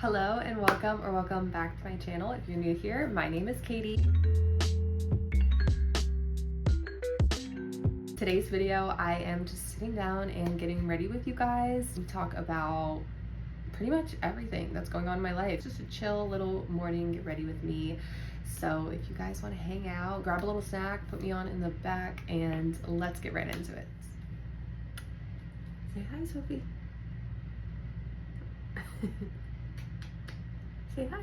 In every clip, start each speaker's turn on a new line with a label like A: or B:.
A: Hello and welcome back to my channel. If you're new here, my name is Katie. Today's video, I am just sitting down and getting ready with you guys. We talk about pretty much everything that's going on in my life. Just a chill little morning, get ready with me. So if you guys want to hang out, grab a little snack, put me on in the back, and let's get right into it. Say hi, Sophie. Say hi.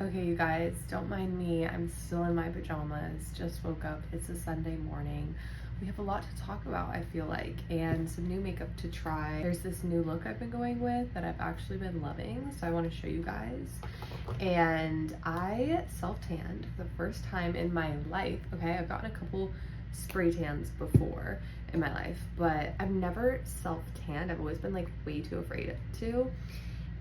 A: Okay, you guys, don't mind me. I'm still in my pajamas. Just woke up. It's a Sunday morning. We have a lot to talk about, I feel like, and some new makeup to try. There's this new look I've been going with that I've actually been loving, so I want to show you guys. And I self-tanned for the first time in my life. Okay, I've gotten a couple spray tans before in my life, but I've never self-tanned. I've always been like way too afraid to.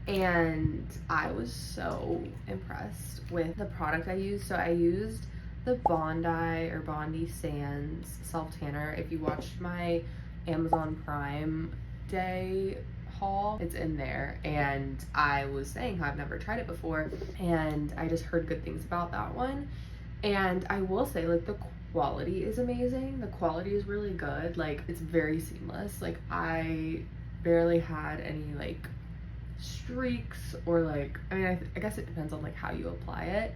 A: And I was so impressed with the product I used. So I used the Bondi Sands self tanner. If you watched my Amazon Prime Day haul, it's in there. And I was saying how I've never tried it before, and I just heard good things about that one. And I will say, like, the quality is amazing. The quality is really good. Like, it's very seamless. Like, I barely had any like streaks or like, I mean, I guess it depends on like how you apply it,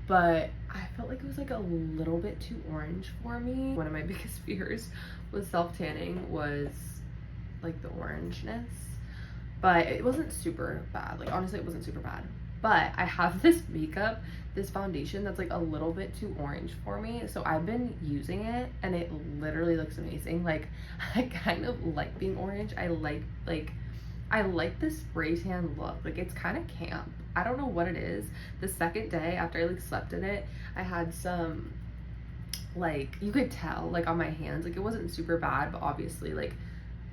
A: but I felt like it was like a little bit too orange for me. One of my biggest fears with self-tanning was like the orangeness, but it wasn't super bad. Like, honestly, it wasn't super bad. But I have this makeup, this foundation that's like a little bit too orange for me, so I've been using it and it literally looks amazing. Like, I kind of like being orange. I like the spray tan look. Like, it's kind of camp. I don't know what it is. The second day after I like slept in it, I had some, like, you could tell like on my hands, like it wasn't super bad, but obviously like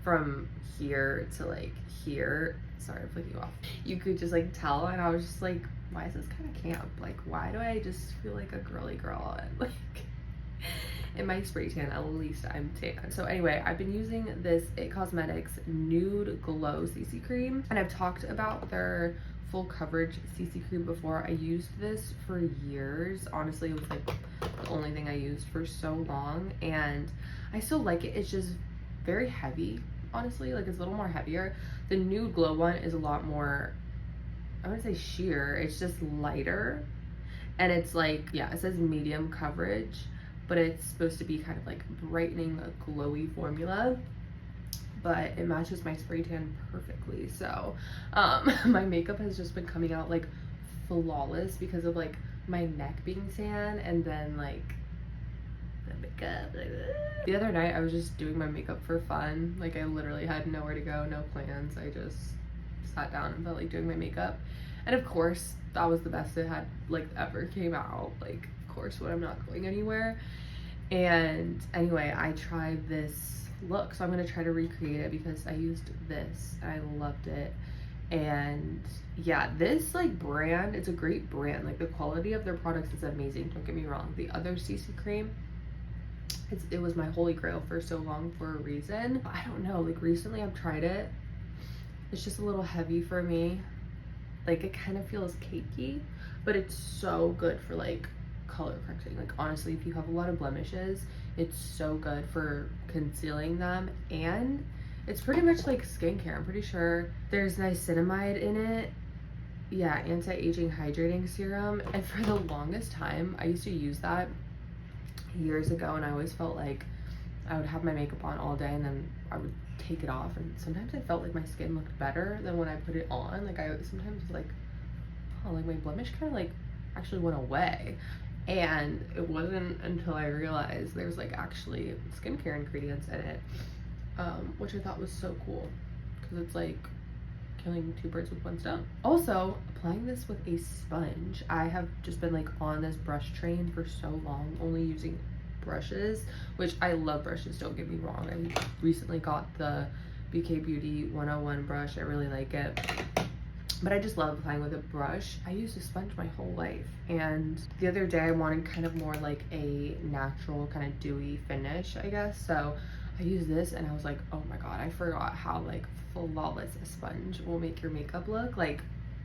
A: from here to like here, sorry, I'm flicking off, you could just like tell. And I was just like, why is this kind of camp? Like, why do I just feel like a girly girl? And like, in my spray tan, at least I'm tan. So anyway, I've been using this IT Cosmetics Nude Glow CC cream, and I've talked about their full coverage CC cream before. I used this for years. Honestly, it was like the only thing I used for so long, and I still like it. It's just very heavy, honestly. Like, it's a little more heavier. The Nude Glow one is a lot more, I wouldn't say sheer, it's just lighter, and it's like, yeah, it says medium coverage, but it's supposed to be kind of like brightening, a glowy formula, but it matches my spray tan perfectly. So my makeup has just been coming out like flawless because of like my neck being tan, and then like the makeup. The other night I was just doing my makeup for fun. Like, I literally had nowhere to go, no plans. I just sat down and felt like doing my makeup, and of course that was the best it had like ever came out. Like, of course, when I'm not going anywhere. And anyway, I tried this look, so I'm going to try to recreate it because I used this and I loved it. And yeah, this like brand, it's a great brand. Like, the quality of their products is amazing, don't get me wrong. The other CC cream, it was my holy grail for so long for a reason. I don't know, like recently I've tried it. It's just a little heavy for me. Like, it kind of feels cakey, but it's so good for like color correcting. Like, honestly, if you have a lot of blemishes, it's so good for concealing them, and it's pretty much like skincare. I'm pretty sure there's niacinamide in it. Yeah, anti-aging hydrating serum. And for the longest time, I used to use that years ago, and I always felt like I would have my makeup on all day and then I would take it off, and sometimes I felt like my skin looked better than when I put it on. Like, I sometimes was like, oh, like my blemish kind of like actually went away. And it wasn't until I realized there's like actually skincare ingredients in it, which I thought was so cool because it's like killing two birds with one stone. Also, applying this with a sponge. I have just been like on this brush train for so long, only using brushes, which I love brushes, don't get me wrong. I recently got the BK Beauty 101 brush. I really like it. But I just love applying with a brush. I used a sponge my whole life, and the other day I wanted kind of more like a natural kind of dewy finish, I guess. So I I used this and I was like, oh my god, I forgot how like flawless a sponge will make your makeup look. Like,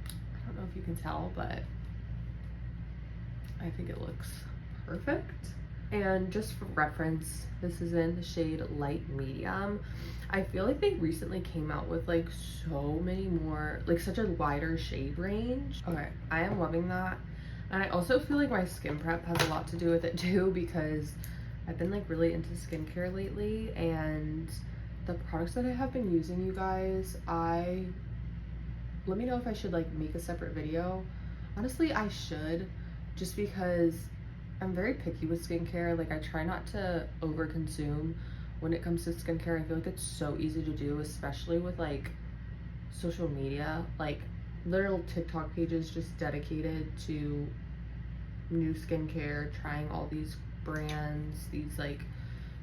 A: I don't know if you can tell, but I think it looks perfect. And just for reference, this is in the shade light medium. I feel like they recently came out with like so many more, like such a wider shade range. Okay, I am loving that. And I also feel like my skin prep has a lot to do with it too, because I've been like really into skincare lately, and the products that I have been using, you guys, let me know if I should like make a separate video. Honestly, I should, just because I'm very picky with skincare. Like, I try not to over consume when it comes to skincare. I feel like it's so easy to do, especially with like social media, like literal TikTok pages just dedicated to new skincare, trying all these brands, these like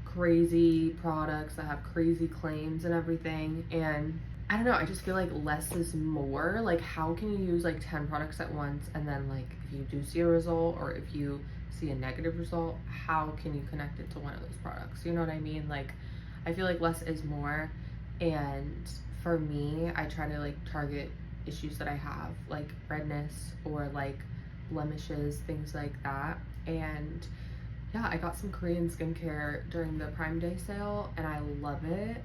A: crazy products that have crazy claims and everything. And I don't know, I just feel like less is more. Like, how can you use like 10 products at once, and then like if you do see a result, or if you see a negative result, how can you connect it to one of those products? You know what I mean? Like, I feel like less is more. And for me, I try to like target issues that I have, like redness or like blemishes, things like that. And yeah, I got some Korean skincare during the Prime Day sale and I love it.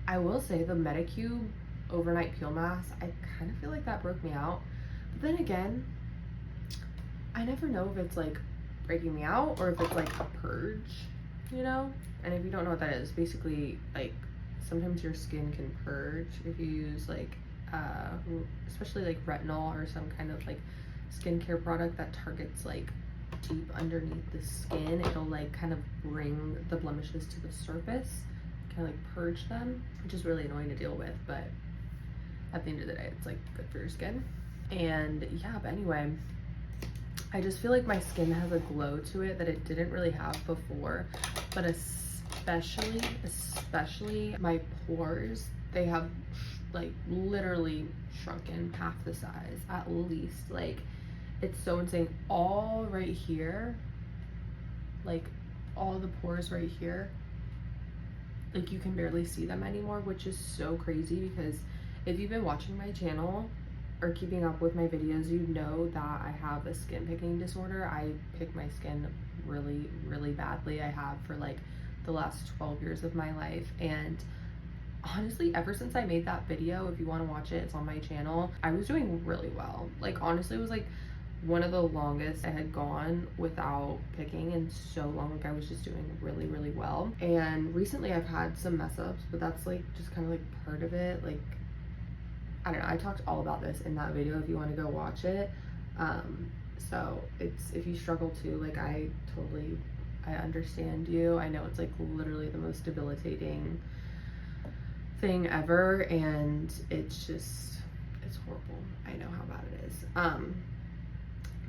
A: I will say the Medicube overnight peel mask, I kind of feel like that broke me out. But then again, I never know if it's like breaking me out or if it's like a purge, you know? And if you don't know what that is, basically like sometimes your skin can purge if you use like especially like retinol or some kind of like skincare product that targets like deep underneath the skin. It'll like kind of bring the blemishes to the surface, kind of like purge them, which is really annoying to deal with, but at the end of the day, it's like good for your skin. And yeah, but anyway, I just feel like my skin has a glow to it that it didn't really have before, but especially my pores, they have like literally shrunken half the size at least. Like, it's so insane. All right here, like all the pores right here, like you can barely see them anymore, which is so crazy, because if you've been watching my channel or keeping up with my videos, you know that I have a skin picking disorder. I pick my skin really, really badly. I have for like the last 12 years of my life. And honestly, ever since I made that video, if you want to watch it, it's on my channel, I was doing really well. Like, honestly, it was like one of the longest I had gone without picking in so long. Like, I was just doing really, really well. And recently I've had some mess ups, but that's like just kind of like part of it. Like, I don't know, I talked all about this in that video if you want to go watch it. So it's, if you struggle too, like I understand you. I know it's like literally the most debilitating thing ever, and it's just, it's horrible. I know how bad it is.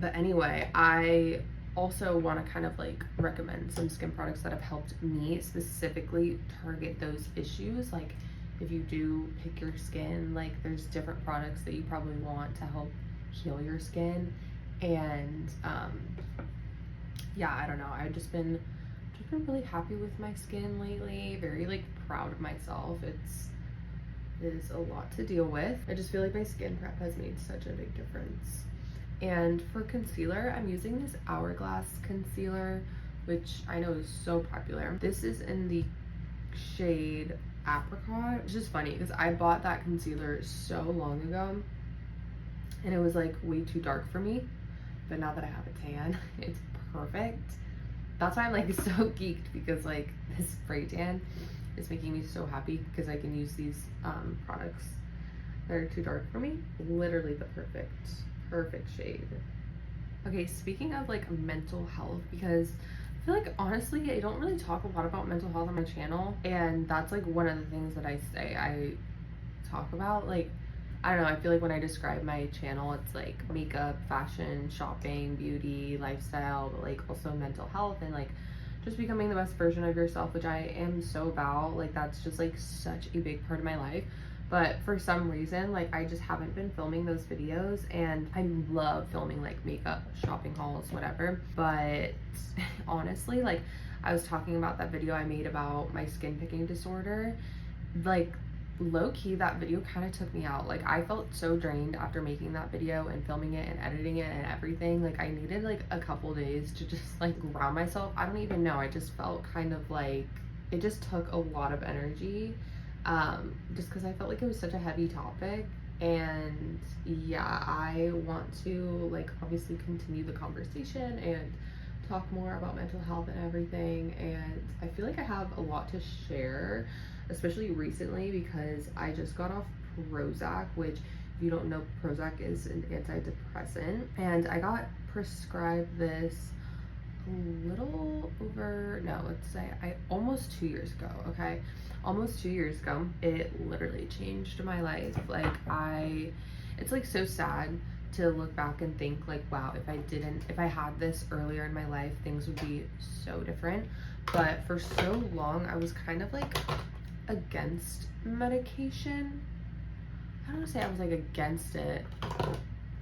A: But anyway, I also want to kind of like recommend some skin products that have helped me specifically target those issues. Like, if you do pick your skin, like there's different products that you probably want to help heal your skin. And yeah, I don't know, I've just been really happy with my skin lately, very like proud of myself. It is a lot to deal with. I just feel like my skin prep has made such a big difference. And for concealer, I'm using this Hourglass concealer, which I know is so popular. This is in the shade Apricot. It's just funny because I bought that concealer so long ago and it was like way too dark for me, but now that I have a tan, it's perfect. That's why I'm like so geeked, because like this spray tan is making me so happy because I can use these products that are too dark for me. Literally the perfect shade. Okay, speaking of like mental health, because I feel like honestly I don't really talk a lot about mental health on my channel, and that's like one of the things that I talk about. Like, I don't know, I feel like when I describe my channel, it's like makeup, fashion, shopping, beauty, lifestyle, but like also mental health and like just becoming the best version of yourself, which I am so about. Like, that's just like such a big part of my life. But for some reason, like I just haven't been filming those videos, and I love filming like makeup, shopping hauls, whatever. But honestly, like I was talking about that video I made about my skin picking disorder. Like, low-key, that video kind of took me out. Like, I felt so drained after making that video and filming it and editing it and everything. Like, I needed like a couple days to just like ground myself. I don't even know, I just felt kind of like it just took a lot of energy, just because I felt like it was such a heavy topic. And yeah, I want to like obviously continue the conversation and talk more about mental health and everything, and I feel like I have a lot to share, especially recently because I just got off Prozac, which if you don't know, Prozac is an antidepressant, and I got prescribed this a little over, no, let's say almost 2 years ago, okay? Almost 2 years ago. It literally changed my life. Like, it's like so sad to look back and think like, wow, if I had this earlier in my life, things would be so different. But for so long, I was kind of like against medication. I don't want to say I was like against it.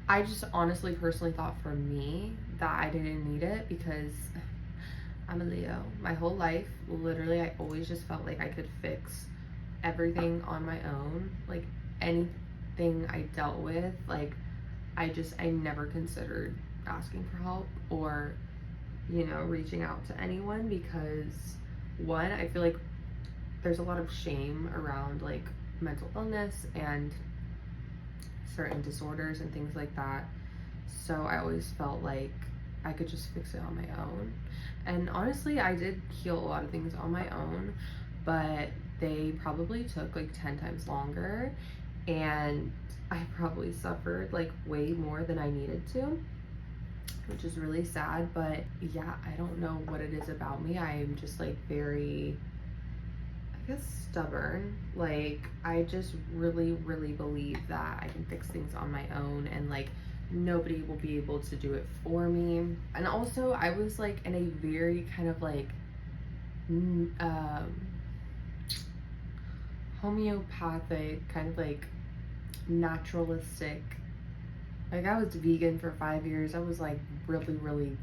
A: I just honestly, personally thought for me that I didn't need it because I'm a Leo. My whole life, literally, I always just felt like I could fix everything on my own. Like, anything I dealt with, like, I never considered asking for help or, you know, reaching out to anyone because, one, I feel like there's a lot of shame around like mental illness and certain disorders and things like that. So I always felt like I could just fix it on my own. And honestly, I did heal a lot of things on my own, but they probably took like 10 times longer, and I probably suffered like way more than I needed to, which is really sad. But yeah, I don't know what it is about me. I am just like very, I guess, stubborn. Like, I just really believe that I can fix things on my own, and like nobody will be able to do it for me. And also, I was like in a very kind of like homeopathic, kind of like naturalistic, like I was vegan for 5 years. I was like really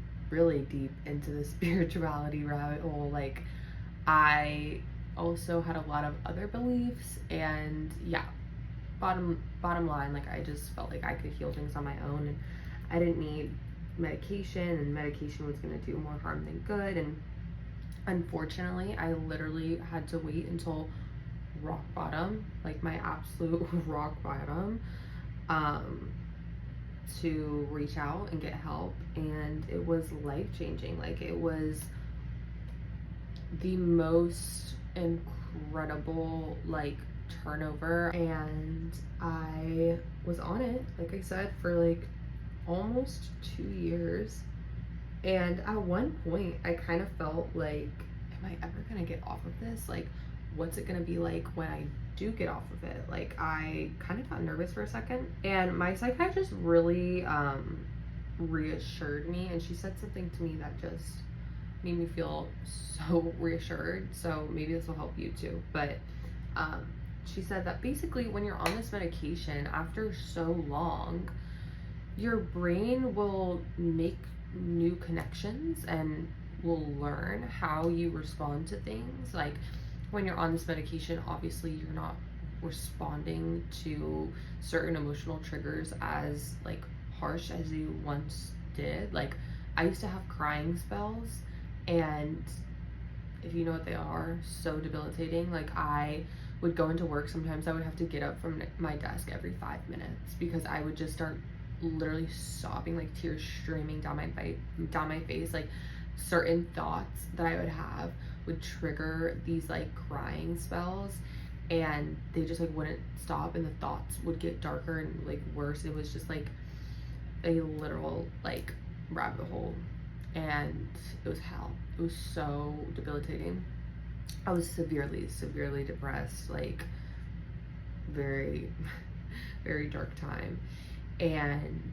A: deep into the spirituality rabbit hole. Like, I also had a lot of other beliefs, and yeah, bottom line, like I just felt like I could heal things on my own, and I didn't need medication, and medication was going to do more harm than good. And unfortunately, I literally had to wait until rock bottom, like my absolute rock bottom, to reach out and get help. And it was life-changing. Like, it was the most incredible like turnover, and I was on it, like I said, for like almost 2 years. And at one point I kind of felt like, am I ever gonna get off of this? Like, what's it gonna be like when I do get off of it? Like, I kind of got nervous for a second, and my psychiatrist really reassured me, and she said something to me that just made me feel so reassured. So maybe this will help you too. But she said that basically when you're on this medication, after so long, your brain will make new connections and will learn how you respond to things. Like, when you're on this medication, obviously you're not responding to certain emotional triggers as like harsh as you once did. Like, I used to have crying spells, and if you know what they are, so debilitating. Like, I would go into work, sometimes I would have to get up from my desk every 5 minutes because I would just start literally sobbing, like tears streaming down my face. Like, certain thoughts that I would have would trigger these like crying spells, and they just like wouldn't stop, and the thoughts would get darker and like worse. It was just like a literal like rabbit hole, and it was hell. It was so debilitating. I was severely depressed, like very dark time. And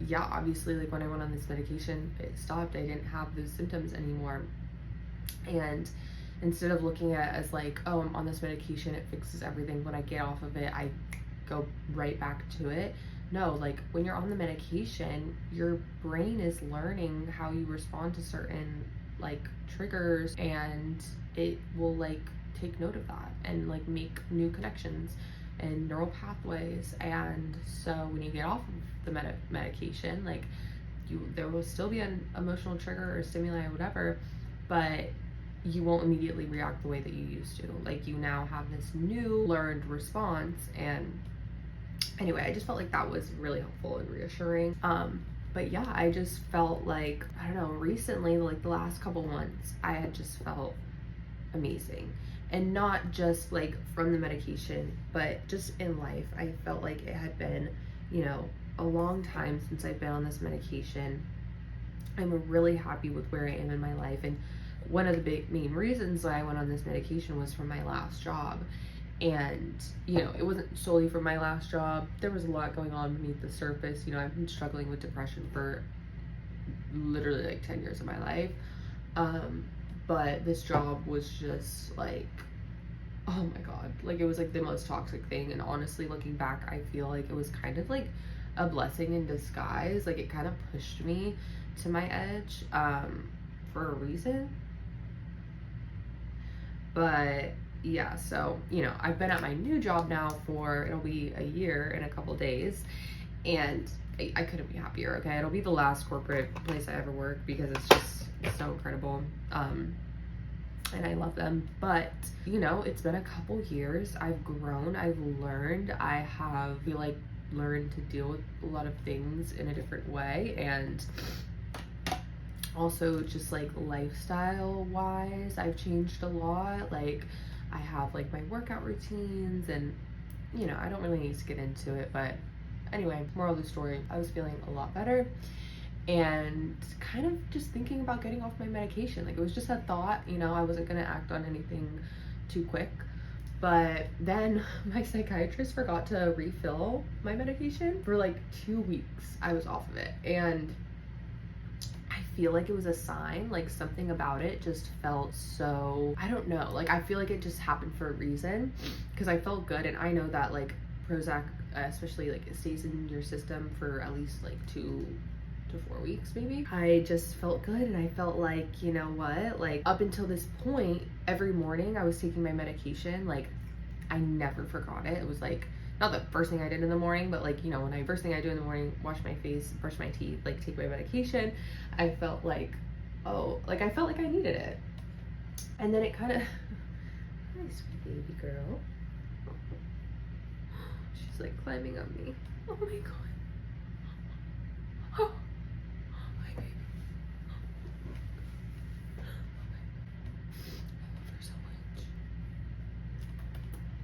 A: yeah, obviously, like when I went on this medication, it stopped. I didn't have those symptoms anymore. And instead of looking at it as like, oh, I'm on this medication, it fixes everything, when I get off of it I go right back to it. No, like when you're on the medication, your brain is learning how you respond to certain like triggers, and it will like take note of that and like make new connections and neural pathways. And so when you get off of the medication, like there will still be an emotional trigger or stimuli or whatever, but you won't immediately react the way that you used to. Like you now have this new learned response. And anyway, I just felt like that was really helpful and reassuring. But yeah, I just felt like, I don't know, recently, like the last couple months, I had just felt amazing. And not just like from the medication, but just in life. I felt like it had been, you know, a long time since I've been on this medication. I'm really happy with where I am in my life. And one of the main reasons why I went on this medication was from my last job. And, you know, it wasn't solely from my last job. There was a lot going on beneath the surface. You know, I've been struggling with depression for literally like 10 years of my life. But this job was just like, oh my God, like it was like the most toxic thing. And honestly, looking back, I feel like it was kind of like a blessing in disguise. Like it kind of pushed me to my edge for a reason. But yeah, so, you know, I've been at my new job now for, it'll be a year in a couple days, and I couldn't be happier. Okay, it'll be the last corporate place I ever work because it's just so incredible. And I love them. But, you know, it's been a couple years. I've grown, I've learned, I have, feel like, learned to deal with a lot of things in a different way. And also just like lifestyle wise, I've changed a lot. Like I have like my workout routines, and you know, I don't really need to get into it, but anyway, moral of the story, I was feeling a lot better and kind of just thinking about getting off my medication. Like it was just a thought, you know, I wasn't gonna act on anything too quick. But then my psychiatrist forgot to refill my medication for like 2 weeks. I was off of it, and I feel like it was a sign. Like something about it just felt so, I don't know, like I feel like it just happened for a reason, because I felt good. And I know that like Prozac, especially, like it stays in your system for at least like 2 to 4 weeks maybe. I just felt good, and I felt like, you know what, like up until this point, every morning I was taking my medication. Like I never forgot it. It was like not the first thing I did in the morning, but like, you know, when first thing I do in the morning, wash my face, brush my teeth, like take my medication, I felt like, oh, like I felt like I needed it. And then it kind of, hi sweet baby girl. She's like climbing on me. Oh my God. Oh, hi baby. I love her so much.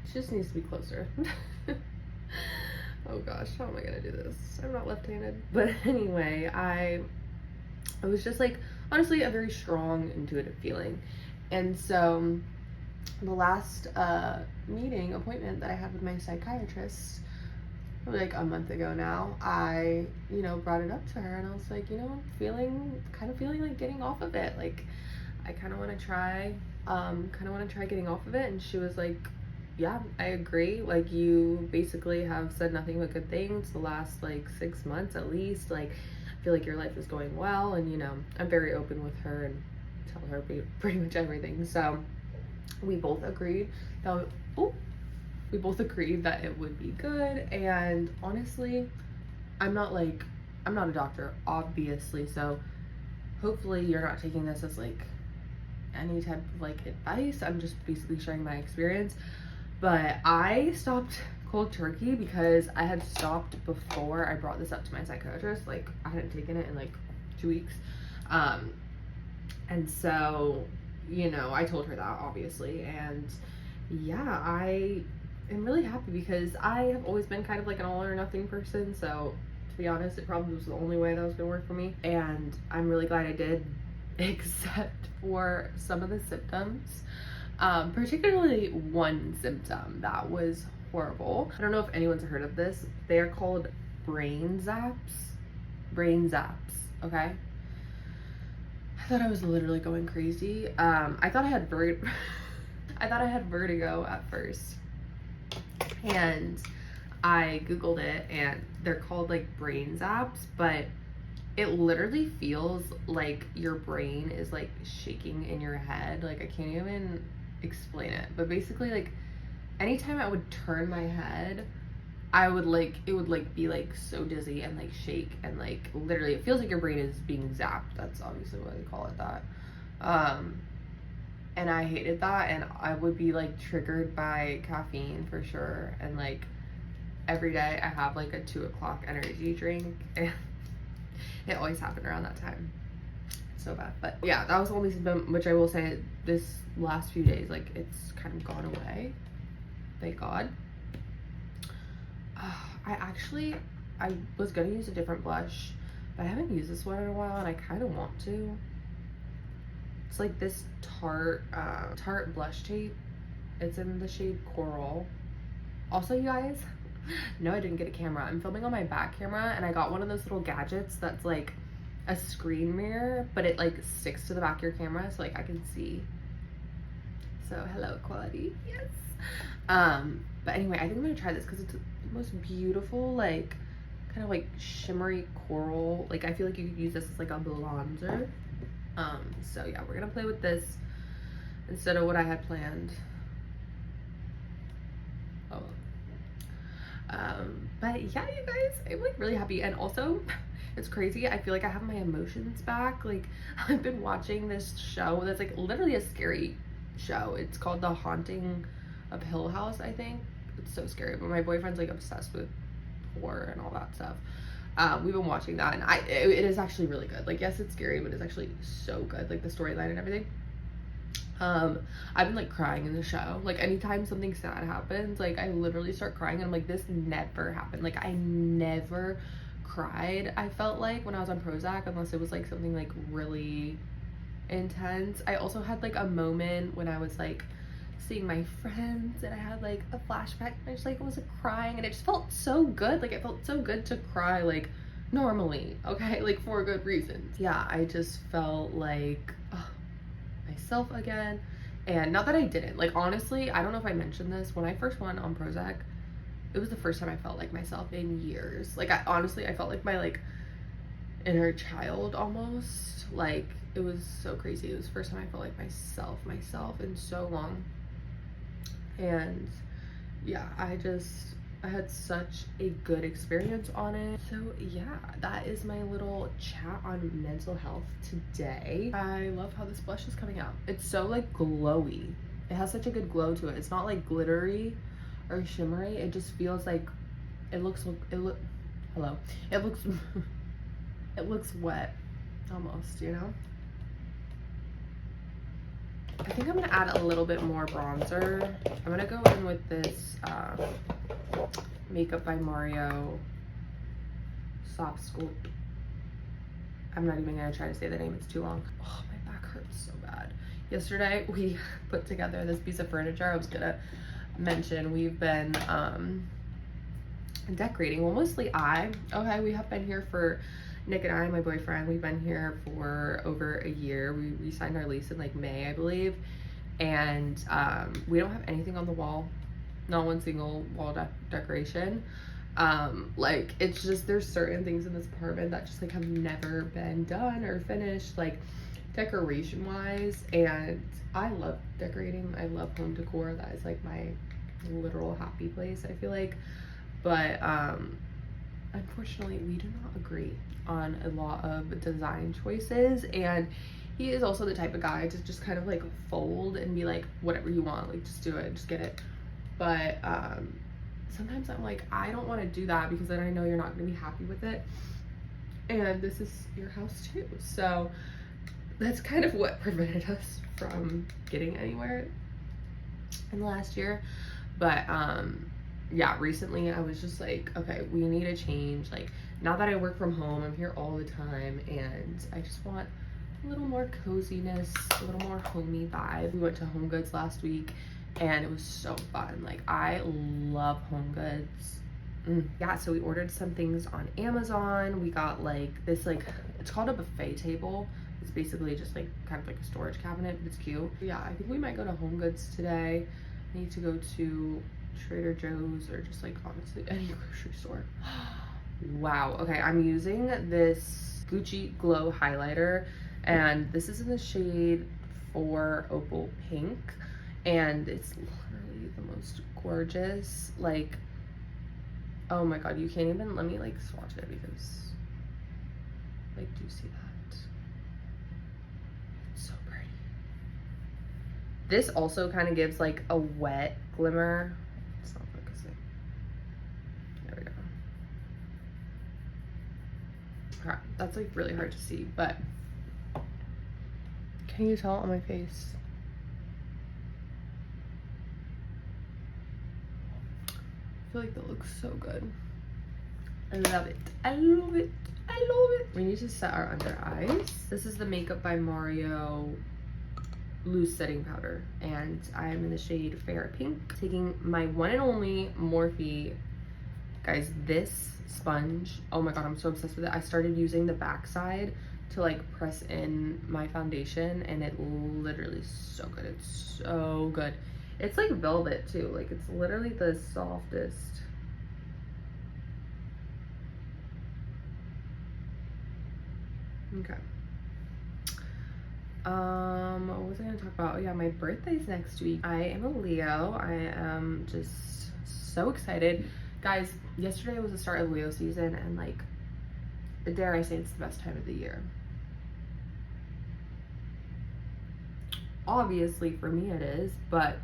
A: She just needs to be closer. Oh gosh, how am I gonna do this? I'm not left-handed. But anyway, I was just like, honestly, a very strong intuitive feeling. And so the last appointment that I had with my psychiatrist, probably like a month ago now, I, you know, brought it up to her, and I was like, you know, I'm kind of feeling like getting off of it. Like I kind of want to try getting off of it. And she was like, yeah, I agree. Like you basically have said nothing but good things the last like 6 months at least. Like I feel like your life is going well, and you know, I'm very open with her and tell her pretty much everything. So we both agreed that it would be good. And honestly, I'm not a doctor, obviously, so hopefully you're not taking this as like any type of like advice. I'm just basically sharing my experience. But I stopped cold turkey because I had stopped before I brought this up to my psychiatrist. Like I hadn't taken it in like 2 weeks. And so, you know, I told her that obviously. And yeah, I am really happy because I have always been kind of like an all or nothing person. So to be honest, it probably was the only way that was gonna work for me. And I'm really glad I did, except for some of the symptoms. Particularly one symptom that was horrible. I don't know if anyone's heard of this. They are called brain zaps. Brain zaps, okay? I thought I was literally going crazy. I thought I had vertigo at first. And I Googled it, and they're called like brain zaps, but it literally feels like your brain is like shaking in your head. Like I can't even explain it, but basically like anytime I would turn my head, I would like, it would like be like so dizzy and like shake, and like literally it feels like your brain is being zapped. That's obviously why they call it that. And I hated that, and I would be like triggered by caffeine for sure. And like every day I have like a 2 o'clock energy drink, and it always happened around that time. So bad. But yeah, that was the only symptom, which I will say this last few days, like it's kind of gone away. Thank God. I was gonna use a different blush, but I haven't used this one in a while, and I kind of want to. It's like this Tarte blush tape. It's in the shade Coral. Also, you guys, no, I didn't get a camera. I'm filming on my back camera, and I got one of those little gadgets that's like a screen mirror, but it like sticks to the back of your camera, so like I can see. So hello quality, yes. But anyway, I think I'm gonna try this because it's the most beautiful, like kind of like shimmery coral. Like I feel like you could use this as like a bronzer. So yeah, we're gonna play with this instead of what I had planned. But yeah, you guys, I'm like really happy. And also it's crazy, I feel like I have my emotions back. Like I've been watching this show that's like literally a scary show. It's called The Haunting of Hill House, I think. It's so scary, but my boyfriend's like obsessed with horror and all that stuff. We've been watching that, and it is actually really good. Like yes, it's scary, but it's actually so good, like the storyline and everything. I've been like crying in the show. Like anytime something sad happens, like I literally start crying, and I'm like, this never happened. Like I never cried, I felt like, when I was on Prozac, unless it was like something like really intense. I also had like a moment when I was like seeing my friends, and I had like a flashback, and I just like was crying, and it just felt so good. Like it felt so good to cry like normally, okay, like for good reasons. Yeah, I just felt like myself again. And not that I didn't, like honestly, I don't know if I mentioned this, when I first went on Prozac, it was the first time I felt like myself in years. Like I honestly, I felt like my like inner child almost. Like it was so crazy. It was the first time I felt like myself in so long. And yeah, I had such a good experience on it. So yeah, that is my little chat on mental health today. I love how this blush is coming out. It's so like glowy. It has such a good glow to it. It's not like glittery or shimmery. It just feels like it looks it looks wet almost, you know? I think I'm gonna add a little bit more bronzer. I'm gonna go in with this Makeup by Mario Softsculpt. I'm not even gonna try to say the name, it's too long. Oh, my back hurts so bad. Yesterday we put together this piece of furniture. I was gonna mention we've been decorating. Well, mostly we have been here for Nick and I, my boyfriend, we've been here for over a year. We signed our lease in like May, I believe. And we don't have anything on the wall, not one single wall decoration. Like it's just, there's certain things in this apartment that just like have never been done or finished, like decoration wise. And I love decorating. I love home decor. That is like my literal happy place, I feel like. But unfortunately we do not agree on a lot of design choices, and he is also the type of guy to just kind of like fold and be like, whatever you want, like just do it, just get it. But sometimes I'm like, I don't want to do that, because then I know you're not going to be happy with it, and this is your house too. So that's kind of what prevented us from getting anywhere in the last year. But yeah, recently I was just like, okay, we need a change. Like now that I work from home, I'm here all the time, and I just want a little more coziness, a little more homey vibe. We went to Home Goods last week, and it was so fun. Like I love Home Goods. Yeah, so we ordered some things on Amazon. We got like this, like it's called a buffet table. It's basically just like kind of like a storage cabinet, but it's cute. Yeah, I think we might go to Home Goods today. I need to go to Trader Joe's, or just like honestly any grocery store. Wow. Okay, I'm using this Gucci Glow highlighter, and this is in the shade 4 Opal Pink, and it's literally the most gorgeous, like, oh my god, you can't even, let me like swatch it because, like, do you see that? It's so pretty. This also kind of gives like a wet glimmer. It's not focusing. There we go. Okay, that's like really hard to see, but can you tell on my face? I feel like that looks so good. I love it. I love it. I love it. We need to set our under eyes. This is the Makeup by Mario loose setting powder, and I am in the shade Fair Pink. Taking my one and only Morphe. Guys, this sponge, oh my god, I'm so obsessed with it. I started using the backside to like press in my foundation, and it literally is so good. It's so good. It's like velvet too. Like, it's literally the softest. Okay. What was I gonna talk about? Oh yeah, my birthday's next week. I am a Leo. I am just so excited. Guys, yesterday was the start of Leo season, and like, dare I say, it's the best time of the year. Obviously for me it is, but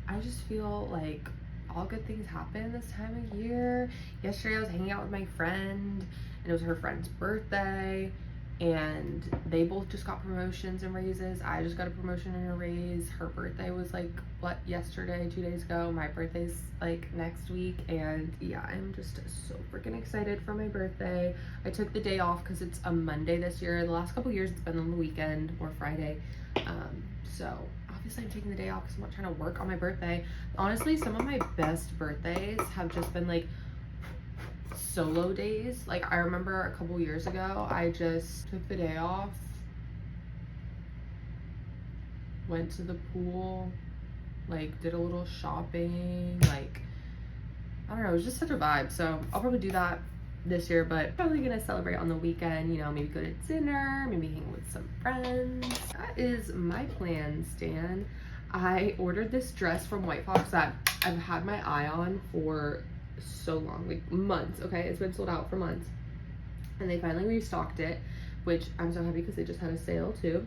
A: I just feel like all good things happen this time of year. Yesterday I was hanging out with my friend, and it was her friend's birthday, and they both just got promotions and raises. I just got a promotion and a raise. Her birthday was like, what, yesterday, 2 days ago. My birthday's like next week, and yeah, I'm just so freaking excited for my birthday. I took the day off because it's a Monday this year. The last couple years it's been on the weekend or Friday. So obviously I'm taking the day off because I'm not trying to work on my birthday. Honestly, some of my best birthdays have just been like solo days. Like, I remember a couple years ago, I just took the day off, went to the pool, like did a little shopping, like, I don't know, it was just such a vibe. So I'll probably do that this year, but probably gonna celebrate on the weekend, you know, maybe go to dinner, maybe hang with some friends. That is my plan, Stan. I ordered this dress from White Fox that I've had my eye on for so long, like months. Okay, it's been sold out for months, and they finally restocked it, which I'm so happy because they just had a sale too.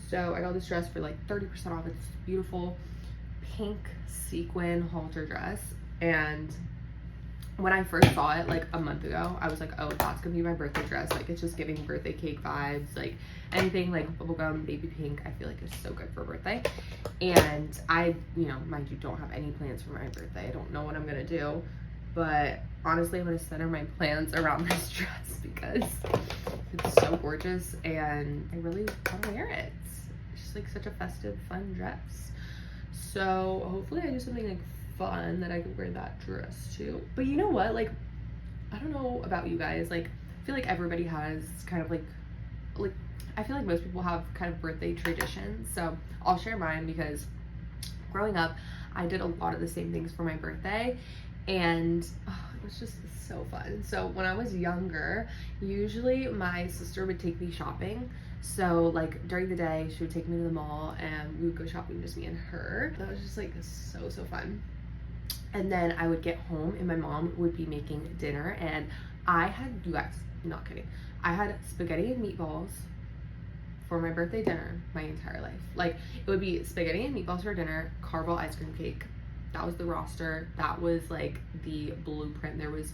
A: So I got this dress for like 30% off. It's beautiful pink sequin halter dress, and when I first saw it like a month ago, I was like, oh, that's gonna be my birthday dress. Like, it's just giving birthday cake vibes. Like, anything like bubblegum, baby pink, I feel like is so good for birthday. And I, you know, mind you, don't have any plans for my birthday. I don't know what I'm gonna do, but honestly, I'm gonna center my plans around this dress because it's so gorgeous, and I really want to wear it. It's just like such a festive, fun dress. So hopefully I do something like fun that I could wear that dress too. But you know what, like, I don't know about you guys, like, I feel like everybody has kind of like I feel like most people have kind of birthday traditions. So I'll share mine, because growing up I did a lot of the same things for my birthday, and it was just so fun. So when I was younger, usually my sister would take me shopping. So like during the day, she would take me to the mall and we would go shopping, just me and her. That was just like so fun. And then I would get home and my mom would be making dinner, and I had, you guys, not kidding, I had spaghetti and meatballs for my birthday dinner my entire life. Like, it would be spaghetti and meatballs for dinner, caramel ice cream cake. That was the roster. That was like the blueprint. There was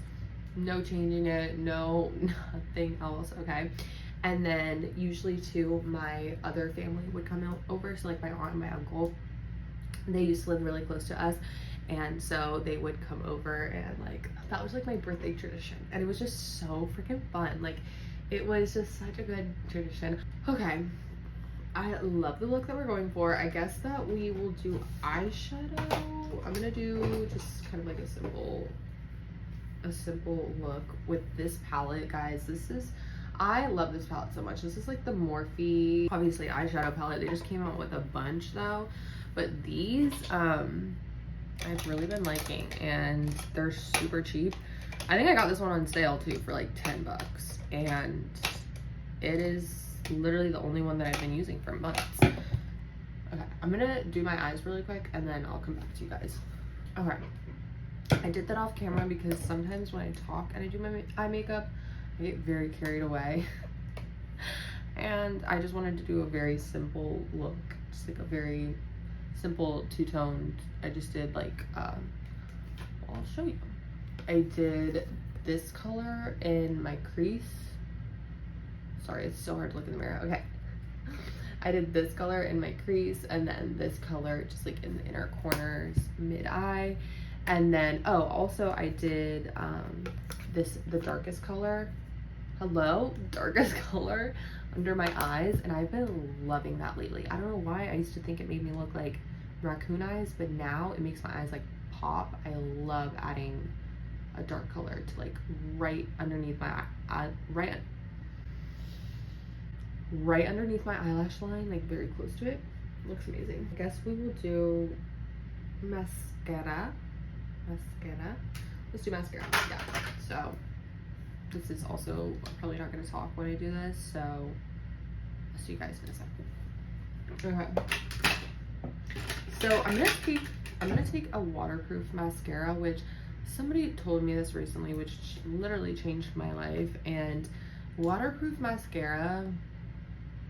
A: no changing it, no nothing else, okay? And then usually too, my other family would come over. So like my aunt and my uncle, they used to live really close to us, and so they would come over, and like that was like my birthday tradition, and it was just so freaking fun. Like, it was just such a good tradition. Okay, I love the look that we're going for. I guess that we will do eyeshadow. I'm gonna do just kind of like a simple look with this palette, guys. I love this palette so much. This is like the Morphe, obviously, eyeshadow palette. They just came out with a bunch though, but these I've really been liking, and they're super cheap. I think I got this one on sale too for like 10 bucks, and it is literally the only one that I've been using for months. Okay, I'm gonna do my eyes really quick and then I'll come back to you guys. Okay, I did that off camera because sometimes when I talk and I do my eye makeup, I get very carried away. And I just wanted to do a very simple look, just like a very simple two-toned. I just did like, I'll show you. I did this color in my crease. Sorry, it's so hard to look in the mirror. Okay. I did this color in my crease and then this color just like in the inner corners, mid-eye. And then, oh, also I did the darkest color. Hello? Darkest color under my eyes. And I've been loving that lately. I don't know why. I used to think it made me look like raccoon eyes, but now it makes my eyes like pop. I love adding a dark color to like right underneath my eye, right underneath my eyelash line, like very close to it. Looks amazing. I guess we will do mascara. Let's do mascara. Yeah. So this is also probably not going to talk when I do this, so I'll see you guys in a second. Okay. So I'm gonna take a waterproof mascara, which somebody told me this recently, which literally changed my life. And waterproof mascara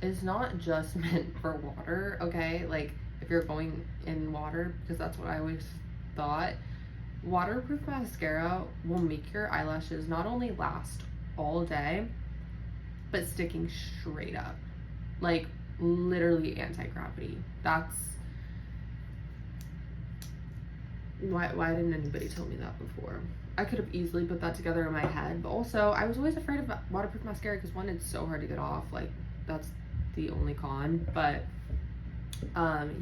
A: is not just meant for water, okay? Like if you're going in water, because that's what I always thought. Waterproof mascara will make your eyelashes not only last all day, but sticking straight up. Like literally anti-gravity. That's why didn't anybody tell me that before? I could have easily put that together in my head, but also I was always afraid of waterproof mascara because one, it's so hard to get off. Like that's the only con. But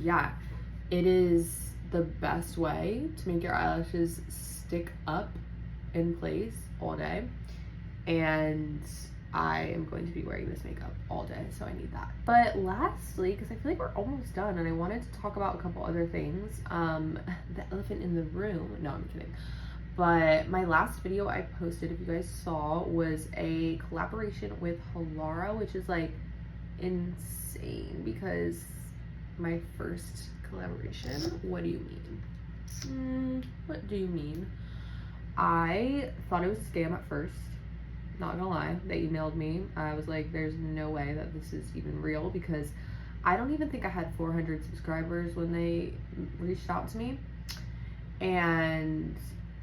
A: yeah, it is the best way to make your eyelashes stick up in place all day. And I am going to be wearing this makeup all day, so I need that. But lastly, because I feel like we're almost done and I wanted to talk about a couple other things, the elephant in the room. No, I'm kidding. But my last video I posted, if you guys saw, was a collaboration with Loreal, which is like insane because my first collaboration. What do you mean? What do you mean? I thought it was a scam at first. Not gonna lie, they emailed me. I was like, there's no way that this is even real, because I don't even think I had 400 subscribers when they reached out to me. And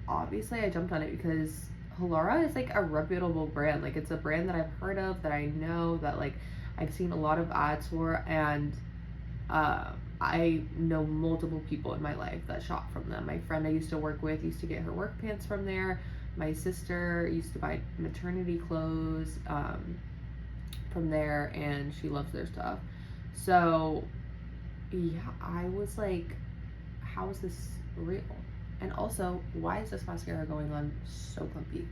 A: obviously I jumped on it because Loreal is like a reputable brand. Like it's a brand that I've heard of, that I know, that like I've seen a lot of ads for, and I know multiple people in my life that shop from them. My friend I used to work with used to get her work pants from there. My sister used to buy maternity clothes from there, and she loves their stuff. So yeah, I was like, how is this real? And also, why is this mascara going on so clumpy?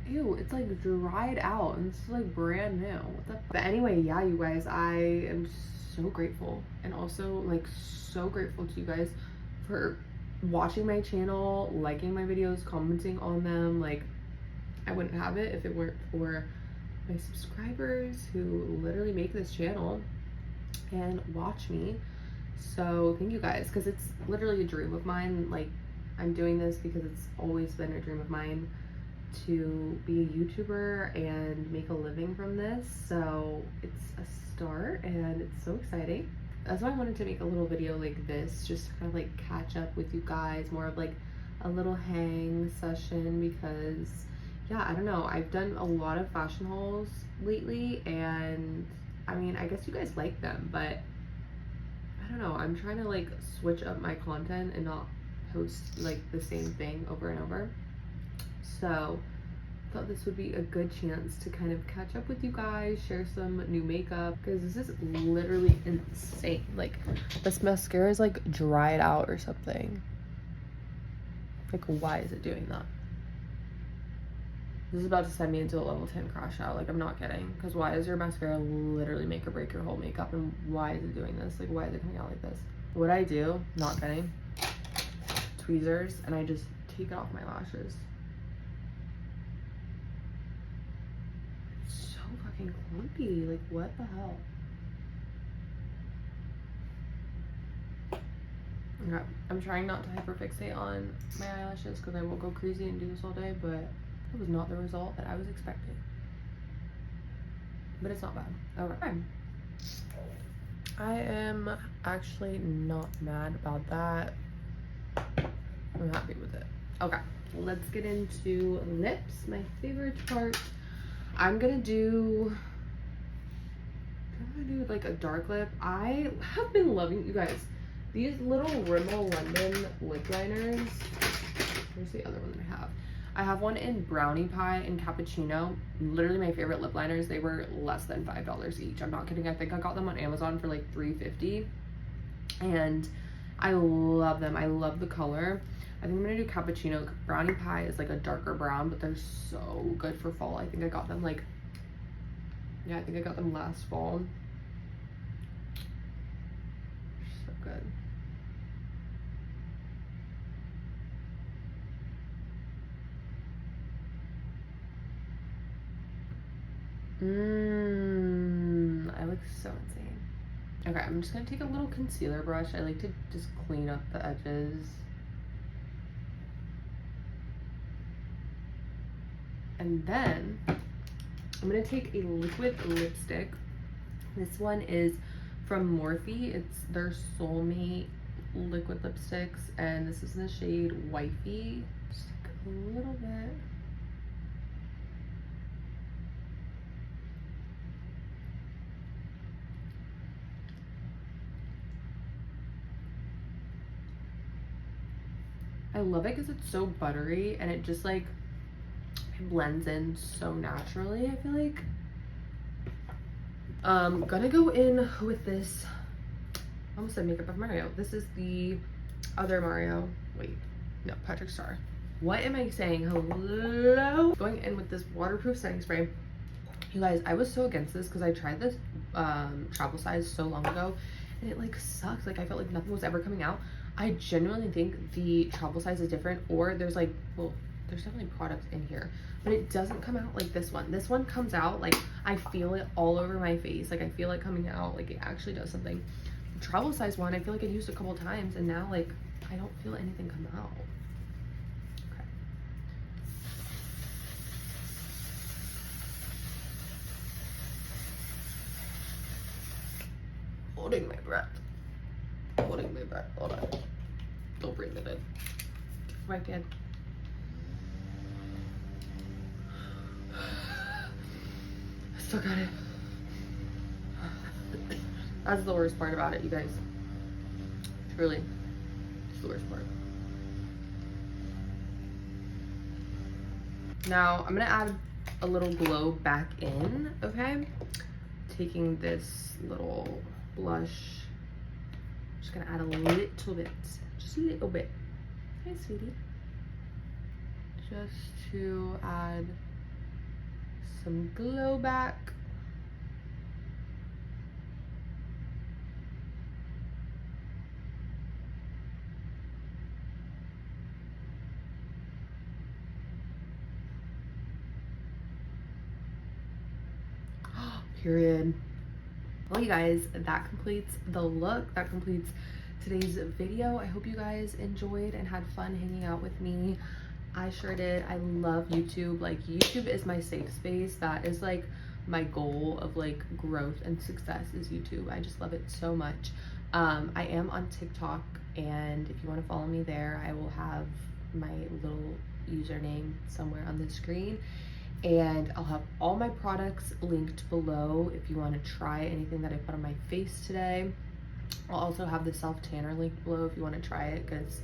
A: Ew, it's like dried out and it's like brand new. What the? But anyway, yeah, you guys, I am so grateful, and also like so grateful to you guys for watching my channel, liking my videos, commenting on them. Like I wouldn't have it if it weren't for my subscribers who literally make this channel and watch me. So thank you guys, because it's literally a dream of mine. Like I'm doing this because it's always been a dream of mine to be a YouTuber and make a living from this. So it's a start and it's so exciting. That's why I wanted to make a little video like this, just to kind of like catch up with you guys, more of like a little hang session, because yeah, I don't know, I've done a lot of fashion hauls lately, and I mean, I guess you guys like them, but I don't know, I'm trying to like switch up my content and not post like the same thing over and over. So I thought this would be a good chance to kind of catch up with you guys, share some new makeup, because this is literally insane. Like this mascara is like dried out or something. Like why is it doing that? This is about to send me into a level 10 crash out. Like I'm not kidding, because why does your mascara literally make or break your whole makeup, and why is it doing this? Like why is it coming out like this? What I do, not kidding, tweezers, and I just take it off my lashes. fucking clumpy. Like, what the hell? Okay, I'm trying not to hyperfixate on my eyelashes because I will go crazy and do this all day, but it was not the result that I was expecting. But it's not bad. Okay. I am actually not mad about that. I'm happy with it. Okay, let's get into lips, my favorite part. I'm gonna do like a dark lip. I have been loving, you guys, these little Rimmel London lip liners. Where's the other one that I have? I have one in Brownie Pie and Cappuccino. Literally my favorite lip liners. They were less than $5 each. I'm not kidding. I think I got them on Amazon for like $3.50. And I love them. I love the color. I think I'm gonna do Cappuccino. Brownie Pie is like a darker brown, but they're so good for fall. I think I got them like, yeah, I think I got them last fall. So good. I look so insane. Okay, I'm just gonna take a little concealer brush. I like to just clean up the edges. And then I'm gonna take a liquid lipstick. This one is from Morphe. It's their Soulmatte liquid lipsticks, and this is in the shade Wifey. Just like a little bit. I love it because it's so buttery and it just like blends in so naturally, I feel like. Gonna go in with this, I almost said Makeup of Mario. This is the other Mario. Wait, no, Patrick Star. What am I saying? Hello? Going in with this waterproof setting spray. You guys, I was so against this because I tried this travel size so long ago and it like sucks. Like I felt like nothing was ever coming out. I genuinely think the travel size is different, or there's like, well, there's definitely products in here, but it doesn't come out like this one. This one comes out like I feel it all over my face. Like I feel it coming out, like it actually does something. The travel size one, I feel like I used a couple times and now like I don't feel anything come out. Okay. Holding my breath. Holding my breath. Hold on. Don't breathe it in. Right, Dad. I still got it. That's the worst part about it, you guys. Truly. It's the worst part. Now, I'm gonna add a little glow back in, okay? Taking this little blush. Just gonna add a little bit, just a little bit. Hey, sweetie. Just to add some glow back. Period. Well, you guys, that completes the look. That completes today's video. I hope you guys enjoyed and had fun hanging out with me. I sure did. I love YouTube. Like, YouTube is my safe space. That is like my goal of like growth and success is YouTube. I just love it so much. I am on TikTok, and if you want to follow me there, I will have my little username somewhere on the screen. And I'll have all my products linked below if you want to try anything that I put on my face today. I'll also have the self tanner linked below if you want to try it, because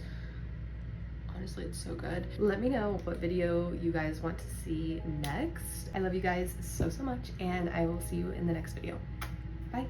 A: honestly it's so good. Let me know what video you guys want to see next. I love you guys so much, and I will see you in the next video. Bye.